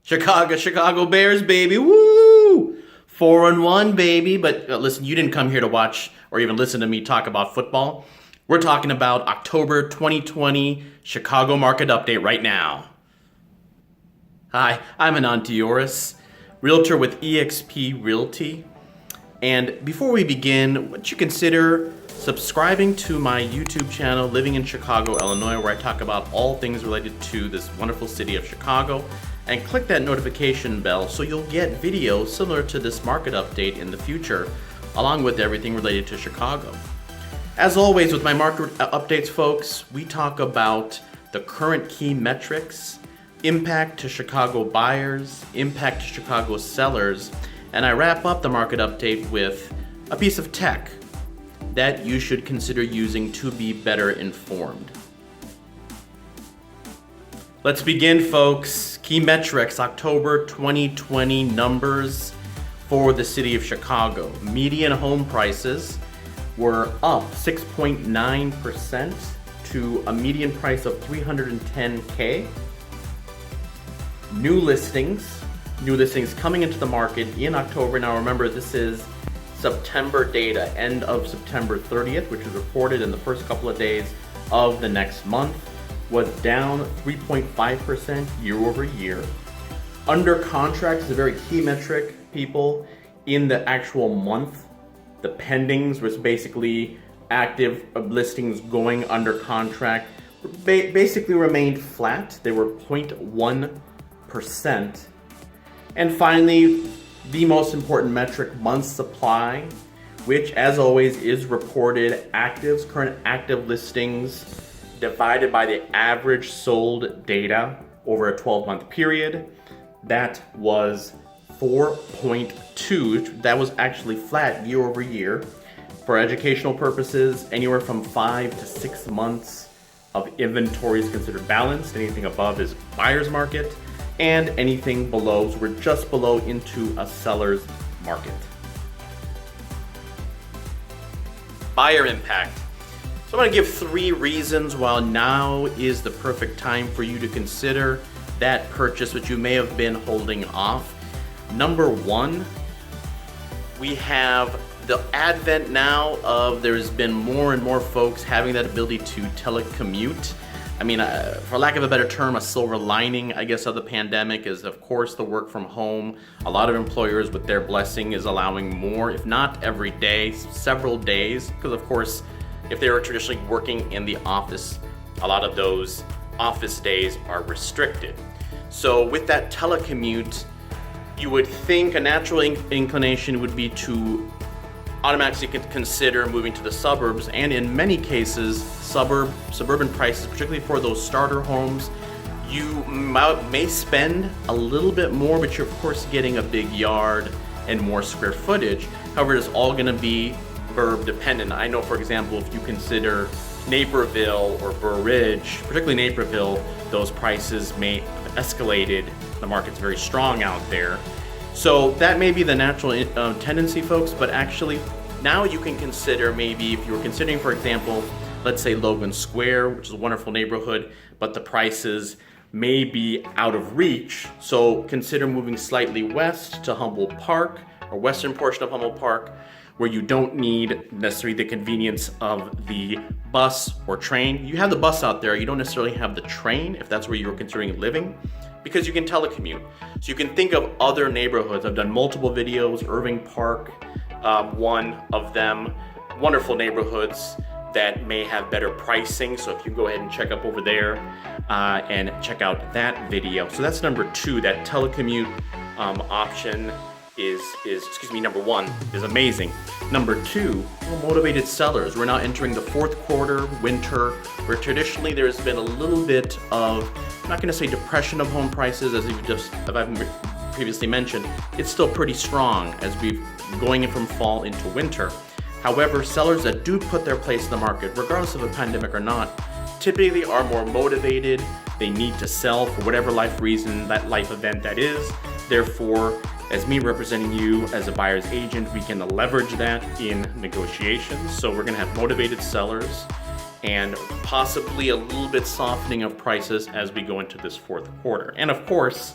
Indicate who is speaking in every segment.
Speaker 1: Chicago Bears, baby. Woo! 4-1, baby. But listen, you didn't come here to watch or even listen to me talk about football. We're talking about October 2020 Chicago market update right now. Hi, I'm Anant Deoras, Realtor with eXp Realty. And before we begin, would you consider subscribing to my YouTube channel, Living in Chicago, Illinois, where I talk about all things related to this wonderful city of Chicago, and click that notification bell so you'll get videos similar to this market update in the future, along with everything related to Chicago. As always with my market updates, folks, we talk about the current key metrics, impact to Chicago buyers, impact to Chicago sellers, and I wrap up the market update with a piece of tech that you should consider using to be better informed. Let's begin, folks. Key metrics, October 2020 numbers for the city of Chicago. Median home prices were up 6.9% to a median price of $310K. New listings coming into the market in October. Now remember, this is September data, end of September 30th, which was reported in the first couple of days of the next month, was down 3.5% year over year. Under contract is a very key metric, people. In the actual month, the pendings was basically active listings going under contract, basically remained flat. They were 0.1%. And finally, the most important metric, month supply, which as always is reported actives, current active listings, divided by the average sold data over a 12-month period. That was 4.2. That was actually flat year over year. For educational purposes, anywhere from 5 to 6 months of inventory is considered balanced. Anything above is buyer's market, and anything below, so we're just below into a seller's market. Buyer impact. So I'm going to give 3 reasons why now is the perfect time for you to consider that purchase which you may have been holding off. Number 1, we have the advent now of there's been more and more folks having that ability to telecommute. I mean, for lack of a better term, a silver lining, I guess, of the pandemic is, of course, the work from home. A lot of employers, with their blessing, is allowing more, if not every day, several days, because, of course, if they were traditionally working in the office, a lot of those office days are restricted. So with that telecommute, you would think a natural inclination would be to automatically consider moving to the suburbs, and in many cases, suburban prices, particularly for those starter homes, you may spend a little bit more, but you're of course getting a big yard and more square footage. However, it's all going to be burb dependent. I know, for example, if you consider Naperville or Burr Ridge, particularly Naperville, those prices may have escalated. The market's very strong out there. So that may be the natural tendency, folks, but actually now you can consider, maybe if you were considering, for example, let's say Logan Square, which is a wonderful neighborhood, but the prices may be out of reach. So consider moving slightly west to Humboldt Park, or western portion of Humboldt Park, where you don't need necessarily the convenience of the bus or train. You have the bus out there, you don't necessarily have the train if that's where you're considering living, because you can telecommute. So you can think of other neighborhoods. I've done multiple videos, Irving Park, one of them, wonderful neighborhoods that may have better pricing. So if you go ahead and check up over there and check out that video. So that's number 2, that telecommute option is number 1 is amazing. Number 2, motivated sellers. We're now entering the 4th quarter, winter, where traditionally there's been a little bit of, I'm not going to say depression of home prices, as I've previously mentioned. It's still pretty strong as we're going in from fall into winter. However, sellers that do put their place in the market, regardless of a pandemic or not, typically are more motivated. They need to sell for whatever life reason, that life event that is. Therefore, as me representing you as a buyer's agent, we can leverage that in negotiations. So we're going to have motivated sellers and possibly a little bit softening of prices as we go into this 4th quarter. And of course,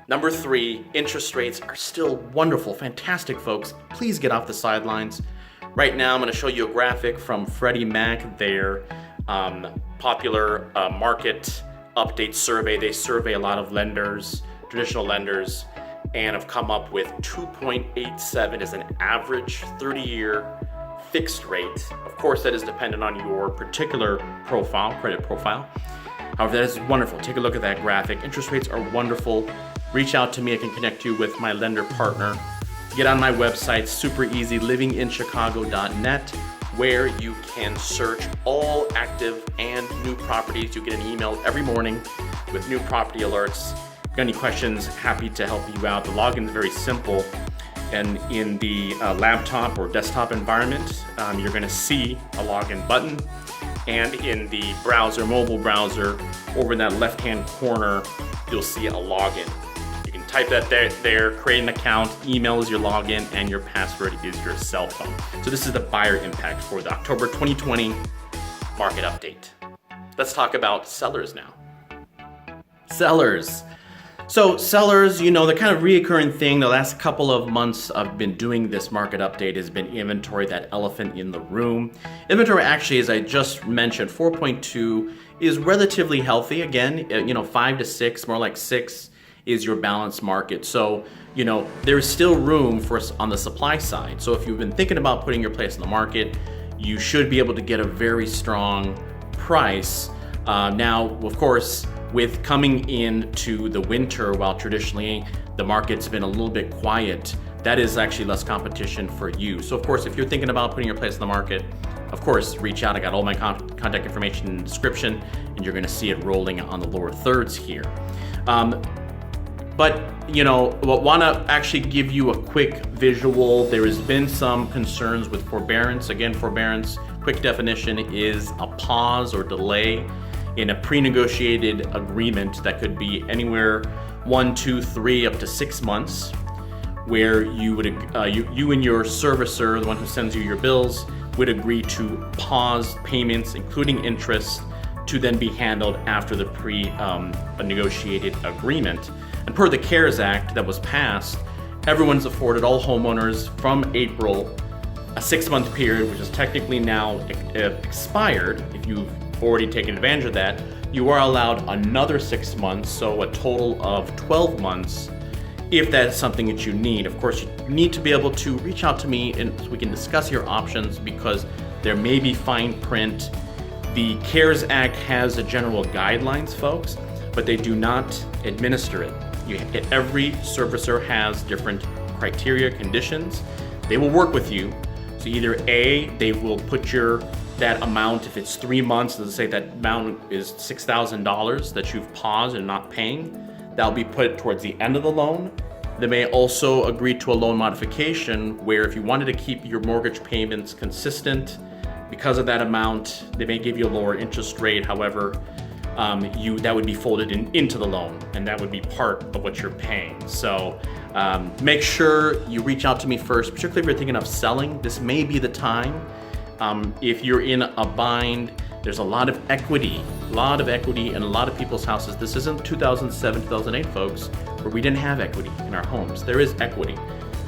Speaker 1: Number 3, interest rates are still wonderful, fantastic, folks. Please get off the sidelines. Right now, I'm going to show you a graphic from Freddie Mac, their popular market update survey. They survey a lot of lenders, traditional lenders, and have come up with 2.87 as an average 30-year fixed rate. Of course, that is dependent on your particular profile, credit profile. However, that is wonderful. Take a look at that graphic. Interest rates are wonderful. Reach out to me. I can connect you with my lender partner. Get on my website, super easy, livinginchicago.net, where you can search all active and new properties. You get an email every morning with new property alerts. If you got any questions, happy to help you out. The login is very simple. And in the laptop or desktop environment, you're going to see a login button. And in the browser, mobile browser, over in that left-hand corner, you'll see a login. You can type that there, create an account, email is your login, and your password is your cell phone. So this is the buyer impact for the October 2020 market update. Let's talk about sellers now. Sellers. So sellers, you know, the kind of reoccurring thing the last couple of months I've been doing this market update has been inventory, that elephant in the room. Inventory actually, as I just mentioned, 4.2 is relatively healthy. Again, 5 to 6, more like 6 is your balanced market. So, there's still room for us on the supply side. So if you've been thinking about putting your place in the market, you should be able to get a very strong price. Now, of course, with coming into the winter, while traditionally the market's been a little bit quiet, that is actually less competition for you. So of course, if you're thinking about putting your place in the market, of course, reach out. I got all my contact information in the description, and you're gonna see it rolling on the lower thirds here. But want to actually give you a quick visual. There has been some concerns with forbearance. Again, forbearance, quick definition, is a pause or delay in a pre-negotiated agreement that could be anywhere 1, 2, 3, up to 6 months, where you would you and your servicer, the one who sends you your bills, would agree to pause payments, including interest, to then be handled after the pre-negotiated agreement. And per the CARES Act that was passed, everyone's afforded, all homeowners, from April, a 6-month period, which is technically now expired. If you've already taken advantage of that, you are allowed another 6 months, so a total of 12 months, if that's something that you need. Of course, you need to be able to reach out to me and we can discuss your options, because there may be fine print. The CARES Act has a general guidelines, folks, but they do not administer it. Every servicer has different criteria, conditions. They will work with you. So either A, they will put that amount, if it's 3 months, let's say that amount is $6,000 that you've paused and not paying, that'll be put towards the end of the loan. They may also agree to a loan modification, where if you wanted to keep your mortgage payments consistent, because of that amount, they may give you a lower interest rate. However, that would be folded into the loan, and that would be part of what you're paying. So make sure you reach out to me first, particularly if you're thinking of selling. This may be the time. If you're in a bind, there's a lot of equity in a lot of people's houses. This isn't 2007, 2008, folks, where we didn't have equity in our homes. There is equity.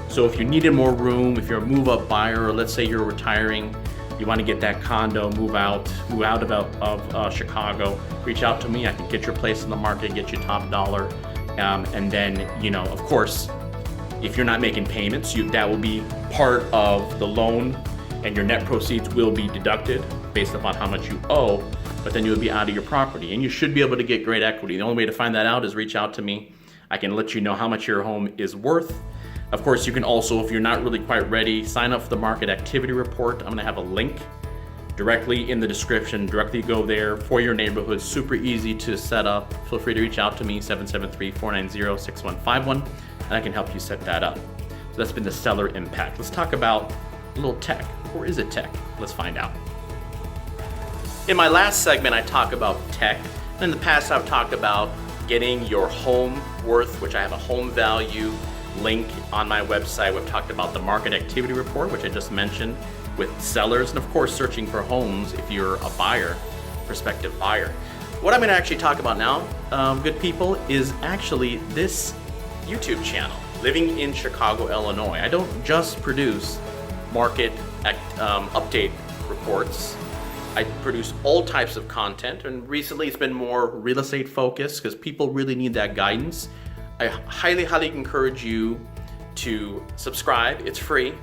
Speaker 1: So if you needed more room, if you're a move-up buyer, or let's say you're retiring, you want to get that condo, move out of Chicago, reach out to me. I can get your place in the market, get you top dollar. And then, of course, if you're not making payments, that will be part of the loan, and your net proceeds will be deducted based upon how much you owe, but then you'll be out of your property, and you should be able to get great equity. The only way to find that out is reach out to me. I can let you know how much your home is worth. Of course, you can also, if you're not really quite ready, sign up for the market activity report. I'm gonna have a link directly in the description. Directly go there for your neighborhood. Super easy to set up. Feel free to reach out to me, 773-490-6151, and I can help you set that up. So that's been the seller impact. Let's talk about a little tech. Or is it tech? Let's find out. In my last segment, I talk about tech. In the past, I've talked about getting your home worth, which I have a home value link on my website. We've talked about the market activity report, which I just mentioned, with sellers, and of course searching for homes if you're a buyer, prospective buyer. What I'm going to actually talk about now, good people, is actually this YouTube channel, Living in Chicago, Illinois. I don't just produce market update reports. I produce all types of content, and recently it's been more real estate focused because people really need that guidance. I highly encourage you to subscribe. It's free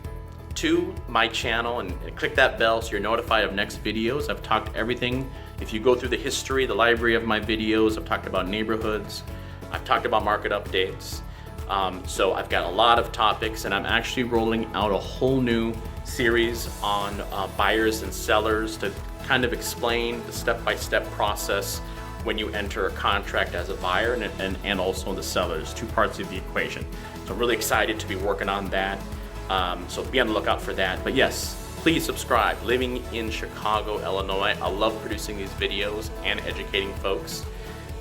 Speaker 1: to my channel and click that bell so you're notified of next videos. I've talked everything. If you go through the history, the library of my videos, I've talked about neighborhoods, I've talked about market updates. So I've got a lot of topics, and I'm actually rolling out a whole new series on buyers and sellers to kind of explain the step-by-step process when you enter a contract as a buyer and also the sellers, two parts of the equation. So I'm really excited to be working on that. So be on the lookout for that. But yes, please subscribe. Living in Chicago, Illinois. I love producing these videos and educating folks.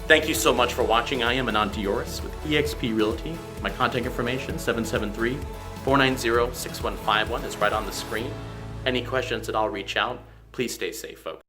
Speaker 1: Thank you so much for watching. I am Anant Deoras with eXp Realty. My contact information, 773-490-6151 is right on the screen. Any questions at all, reach out. Please stay safe, folks.